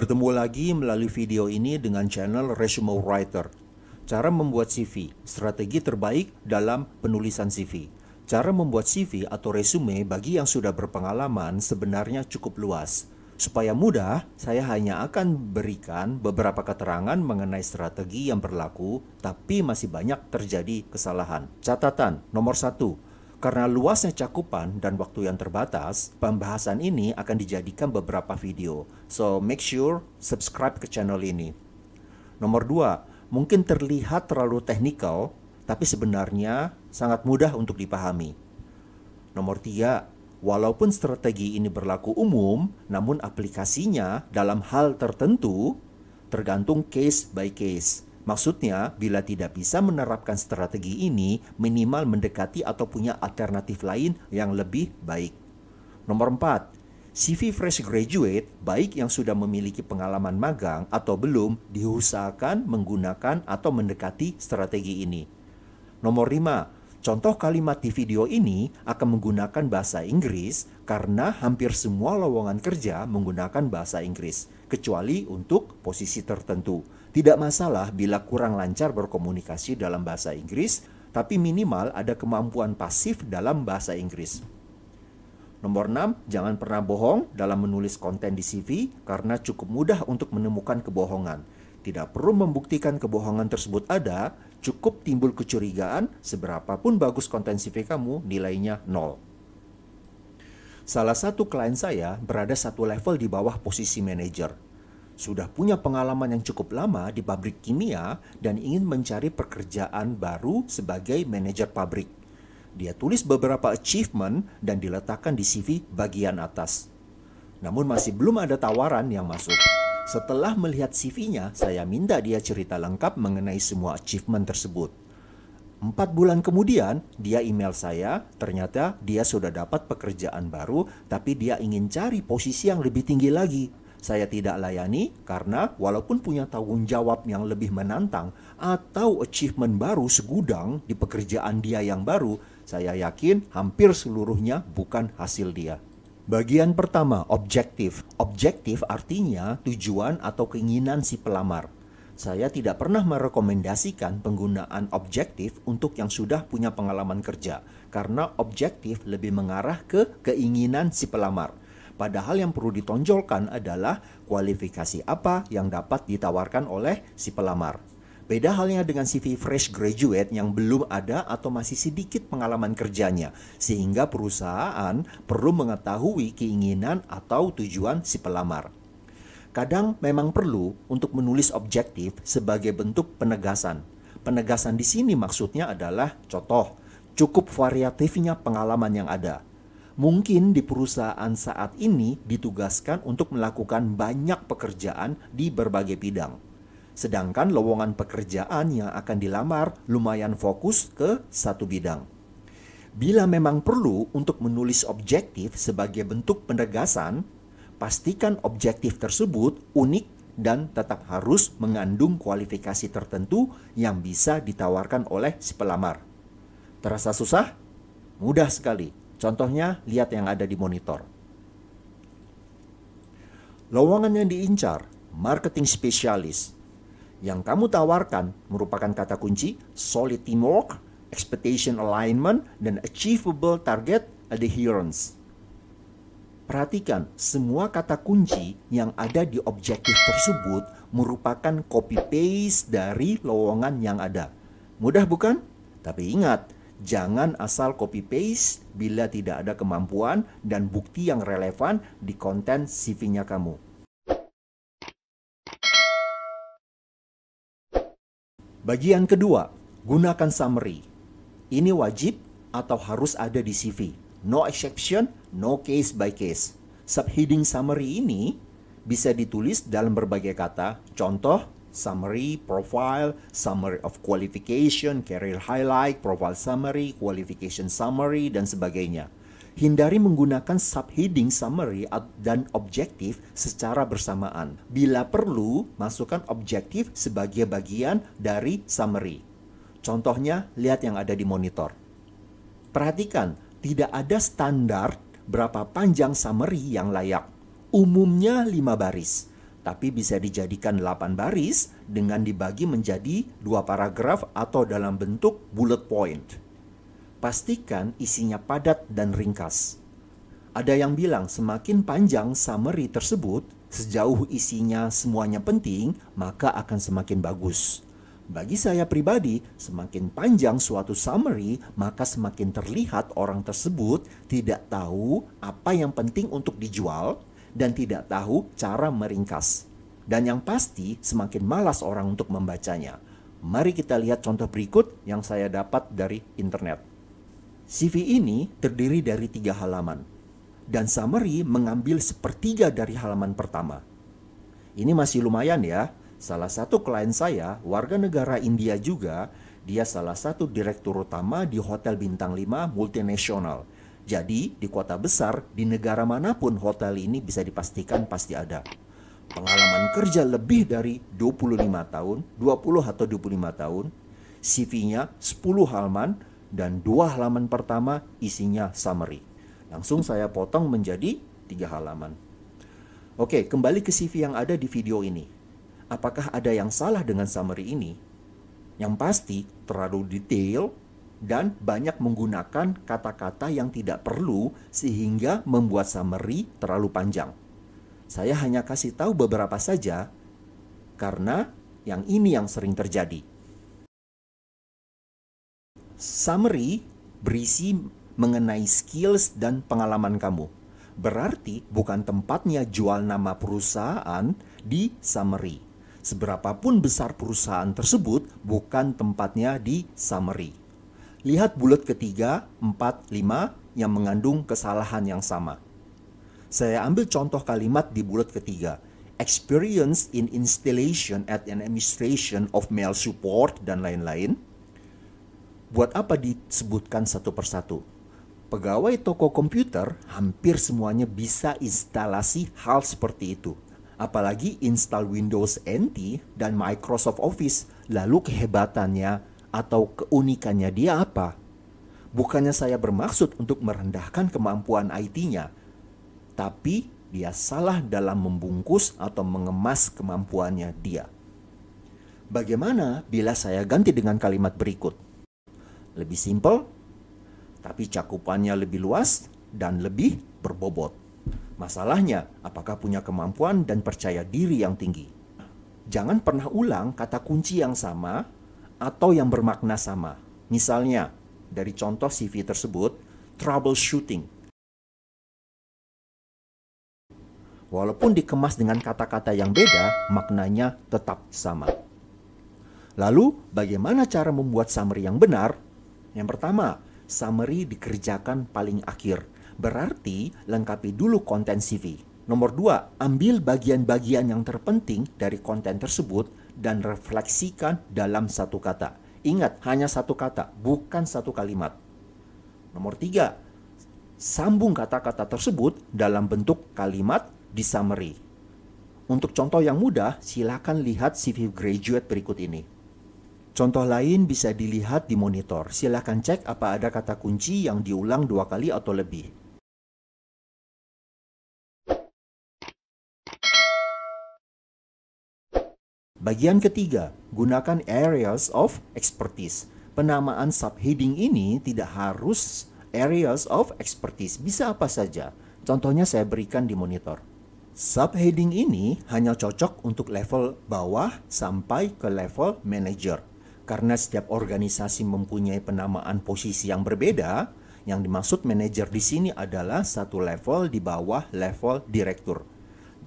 Bertemu lagi melalui video ini dengan channel Resume Writer. Cara membuat CV, strategi terbaik dalam penulisan CV. Cara membuat CV atau resume bagi yang sudah berpengalaman sebenarnya cukup luas. Supaya mudah, saya hanya akan berikan beberapa keterangan mengenai strategi yang berlaku, tapi masih banyak terjadi kesalahan. Catatan nomor 1. Karena luasnya cakupan dan waktu yang terbatas, pembahasan ini akan dijadikan beberapa video. So, make sure subscribe ke channel ini. Nomor 2, mungkin terlihat terlalu teknikal, tapi sebenarnya sangat mudah untuk dipahami. Nomor 3, walaupun strategi ini berlaku umum, namun aplikasinya dalam hal tertentu tergantung case by case. Maksudnya, bila tidak bisa menerapkan strategi ini, minimal mendekati atau punya alternatif lain yang lebih baik. Nomor 4, CV fresh graduate, baik yang sudah memiliki pengalaman magang atau belum, diusahakan menggunakan atau mendekati strategi ini. Nomor 5, contoh kalimat di video ini akan menggunakan bahasa Inggris karena hampir semua lowongan kerja menggunakan bahasa Inggris, kecuali untuk posisi tertentu. Tidak masalah bila kurang lancar berkomunikasi dalam bahasa Inggris, tapi minimal ada kemampuan pasif dalam bahasa Inggris. Nomor 6, jangan pernah bohong dalam menulis konten di CV karena cukup mudah untuk menemukan kebohongan. Tidak perlu membuktikan kebohongan tersebut ada, cukup timbul kecurigaan, seberapapun bagus konten CV kamu, nilainya 0. Salah satu klien saya berada satu level di bawah posisi manajer. Sudah punya pengalaman yang cukup lama di pabrik kimia dan ingin mencari pekerjaan baru sebagai manajer pabrik. Dia tulis beberapa achievement dan diletakkan di CV bagian atas. Namun masih belum ada tawaran yang masuk. Setelah melihat CV-nya, saya minta dia cerita lengkap mengenai semua achievement tersebut. 4 bulan kemudian, dia email saya, ternyata dia sudah dapat pekerjaan baru, tapi dia ingin cari posisi yang lebih tinggi lagi. Saya tidak layani karena walaupun punya tanggung jawab yang lebih menantang atau achievement baru segudang di pekerjaan dia yang baru, saya yakin hampir seluruhnya bukan hasil dia. Bagian pertama, objektif. Objektif artinya tujuan atau keinginan si pelamar. Saya tidak pernah merekomendasikan penggunaan objektif untuk yang sudah punya pengalaman kerja, karena objektif lebih mengarah ke keinginan si pelamar. Padahal yang perlu ditonjolkan adalah kualifikasi apa yang dapat ditawarkan oleh si pelamar. Beda halnya dengan CV fresh graduate yang belum ada atau masih sedikit pengalaman kerjanya, sehingga perusahaan perlu mengetahui keinginan atau tujuan si pelamar. Kadang memang perlu untuk menulis objektif sebagai bentuk penegasan. Penegasan di sini maksudnya adalah contoh, cukup variatifnya pengalaman yang ada. Mungkin di perusahaan saat ini ditugaskan untuk melakukan banyak pekerjaan di berbagai bidang. Sedangkan lowongan pekerjaan yang akan dilamar lumayan fokus ke satu bidang. Bila memang perlu untuk menulis objektif sebagai bentuk penegasan, pastikan objektif tersebut unik dan tetap harus mengandung kualifikasi tertentu yang bisa ditawarkan oleh si pelamar. Terasa susah? Mudah sekali. Contohnya, lihat yang ada di monitor. Lowongan yang diincar, marketing spesialis. Yang kamu tawarkan merupakan kata kunci solid teamwork, expectation alignment, dan achievable target adherence. Perhatikan, semua kata kunci yang ada di objektif tersebut merupakan copy-paste dari lowongan yang ada. Mudah bukan? Tapi ingat, jangan asal copy-paste bila tidak ada kemampuan dan bukti yang relevan di konten CV-nya kamu. Bagian kedua, gunakan summary. Ini wajib atau harus ada di CV. No exception, no case by case. Subheading summary ini bisa ditulis dalam berbagai kata. Contoh, summary, profile, summary of qualification, career highlight, profile summary, qualification summary, dan sebagainya. Hindari menggunakan subheading summary dan objektif secara bersamaan. Bila perlu, masukkan objektif sebagai bagian dari summary. Contohnya, lihat yang ada di monitor. Perhatikan, tidak ada standar berapa panjang summary yang layak. Umumnya 5 baris. tapi bisa dijadikan 8 baris dengan dibagi menjadi 2 paragraf atau dalam bentuk bullet point. Pastikan isinya padat dan ringkas. Ada yang bilang semakin panjang summary tersebut, sejauh isinya semuanya penting, maka akan semakin bagus. Bagi saya pribadi, semakin panjang suatu summary, maka semakin terlihat orang tersebut tidak tahu apa yang penting untuk dijual dan tidak tahu cara meringkas. Dan yang pasti, semakin malas orang untuk membacanya. Mari kita lihat contoh berikut yang saya dapat dari internet. CV ini terdiri dari 3 halaman, dan summary mengambil 1/3 dari halaman pertama. Ini masih lumayan ya. Salah satu klien saya, warga negara India juga, dia salah satu direktur utama di hotel bintang 5 multinasional. Jadi, di kota besar, di negara manapun hotel ini bisa dipastikan pasti ada. Pengalaman kerja lebih dari 25 tahun, 20 atau 25 tahun, CV-nya 10 halaman, dan 2 halaman pertama isinya summary. Langsung saya potong menjadi 3 halaman. Oke, kembali ke CV yang ada di video ini. Apakah ada yang salah dengan summary ini? Yang pasti terlalu detail dan banyak menggunakan kata-kata yang tidak perlu sehingga membuat summary terlalu panjang. Saya hanya kasih tahu beberapa saja karena yang ini yang sering terjadi. Summary berisi mengenai skills dan pengalaman kamu. Berarti bukan tempatnya jual nama perusahaan di summary. Seberapapun besar perusahaan tersebut, bukan tempatnya di summary. Lihat bullet ketiga, 4, 5 yang mengandung kesalahan yang sama. Saya ambil contoh kalimat di bullet ketiga. Experience in installation at an administration of mail support dan lain-lain. Buat apa disebutkan satu persatu? Pegawai toko komputer hampir semuanya bisa instalasi hal seperti itu. Apalagi install Windows NT dan Microsoft Office. Lalu kehebatannya atau keunikannya dia apa? Bukannya saya bermaksud untuk merendahkan kemampuan IT-nya, tapi dia salah dalam membungkus atau mengemas kemampuannya dia. Bagaimana bila saya ganti dengan kalimat berikut? Lebih simpel, tapi cakupannya lebih luas dan lebih berbobot. Masalahnya, apakah punya kemampuan dan percaya diri yang tinggi? Jangan pernah ulang kata kunci yang sama atau yang bermakna sama. Misalnya, dari contoh CV tersebut, troubleshooting. Walaupun dikemas dengan kata-kata yang beda, maknanya tetap sama. Lalu, bagaimana cara membuat summary yang benar? Yang pertama, summary dikerjakan paling akhir. Berarti lengkapi dulu konten CV. Nomor 2, ambil bagian-bagian yang terpenting dari konten tersebut dan refleksikan dalam satu kata. Ingat, hanya satu kata, bukan satu kalimat. Nomor 3, sambung kata-kata tersebut dalam bentuk kalimat di summary. Untuk contoh yang mudah, silakan lihat CV graduate berikut ini. Contoh lain bisa dilihat di monitor. Silakan cek apa ada kata kunci yang diulang 2 kali atau lebih. Bagian ketiga, gunakan areas of expertise. Penamaan subheading ini tidak harus areas of expertise, bisa apa saja. Contohnya saya berikan di monitor. Subheading ini hanya cocok untuk level bawah sampai ke level manager. Karena setiap organisasi mempunyai penamaan posisi yang berbeda, yang dimaksud manager di sini adalah satu level di bawah level direktur.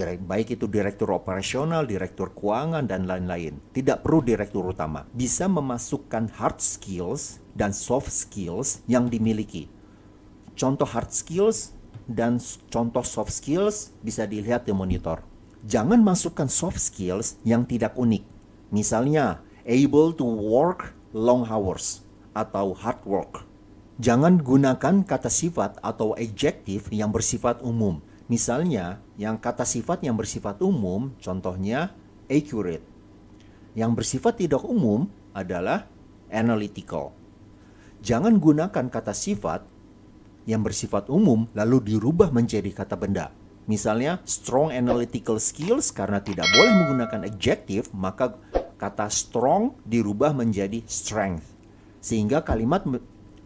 Baik itu direktur operasional, direktur keuangan, dan lain-lain. Tidak perlu direktur utama. Bisa memasukkan hard skills dan soft skills yang dimiliki. Contoh hard skills dan contoh soft skills bisa dilihat di monitor. Jangan masukkan soft skills yang tidak unik. Misalnya, able to work long hours atau hard work. Jangan gunakan kata sifat atau adjektif yang bersifat umum. Misalnya, yang kata sifat yang bersifat umum, contohnya accurate. Yang bersifat tidak umum adalah analytical. Jangan gunakan kata sifat yang bersifat umum lalu dirubah menjadi kata benda. Misalnya strong analytical skills, karena tidak boleh menggunakan adjective, maka kata strong dirubah menjadi strength. Sehingga kalimat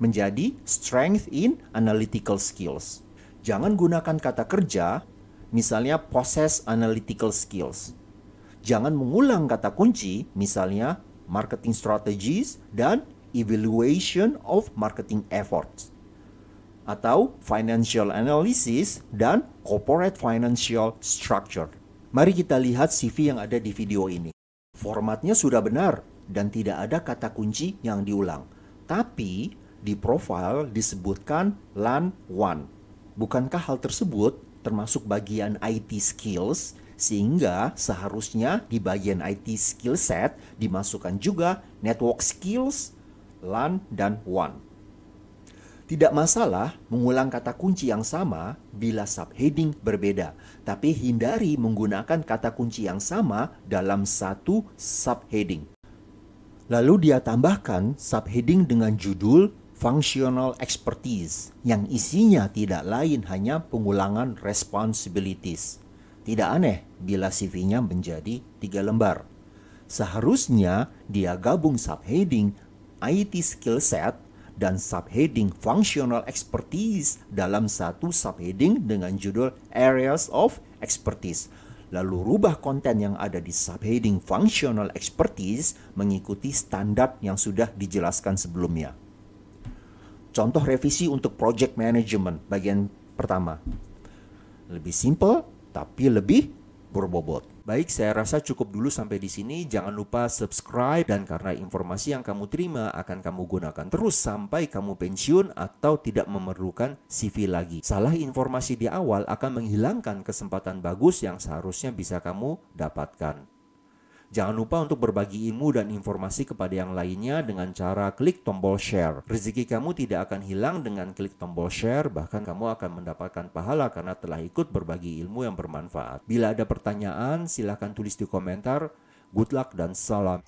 menjadi strength in analytical skills. Jangan gunakan kata kerja, misalnya possess analytical skills. Jangan mengulang kata kunci, misalnya marketing strategies dan evaluation of marketing efforts. Atau financial analysis dan corporate financial structure. Mari kita lihat CV yang ada di video ini. Formatnya sudah benar dan tidak ada kata kunci yang diulang. Tapi di profile disebutkan LAN 1. Bukankah hal tersebut termasuk bagian IT skills? Sehingga seharusnya di bagian IT skill set dimasukkan juga network skills, LAN, dan WAN. Tidak masalah mengulang kata kunci yang sama bila subheading berbeda, tapi hindari menggunakan kata kunci yang sama dalam satu subheading. Lalu dia tambahkan subheading dengan judul Functional Expertise, yang isinya tidak lain hanya pengulangan responsibilities. Tidak aneh bila CV-nya menjadi 3 lembar. Seharusnya dia gabung subheading IT skill set dan subheading Functional Expertise dalam satu subheading dengan judul Areas of Expertise. Lalu rubah konten yang ada di subheading Functional Expertise mengikuti standar yang sudah dijelaskan sebelumnya. Contoh revisi untuk Project Management bagian pertama. Lebih simple tapi lebih berbobot. Baik, saya rasa cukup dulu sampai di sini. Jangan lupa subscribe, dan karena informasi yang kamu terima akan kamu gunakan terus sampai kamu pensiun atau tidak memerlukan CV lagi. Salah informasi di awal akan menghilangkan kesempatan bagus yang seharusnya bisa kamu dapatkan. Jangan lupa untuk berbagi ilmu dan informasi kepada yang lainnya dengan cara klik tombol share. Rezeki kamu tidak akan hilang dengan klik tombol share, bahkan kamu akan mendapatkan pahala karena telah ikut berbagi ilmu yang bermanfaat. Bila ada pertanyaan, silahkan tulis di komentar. Good luck dan salam.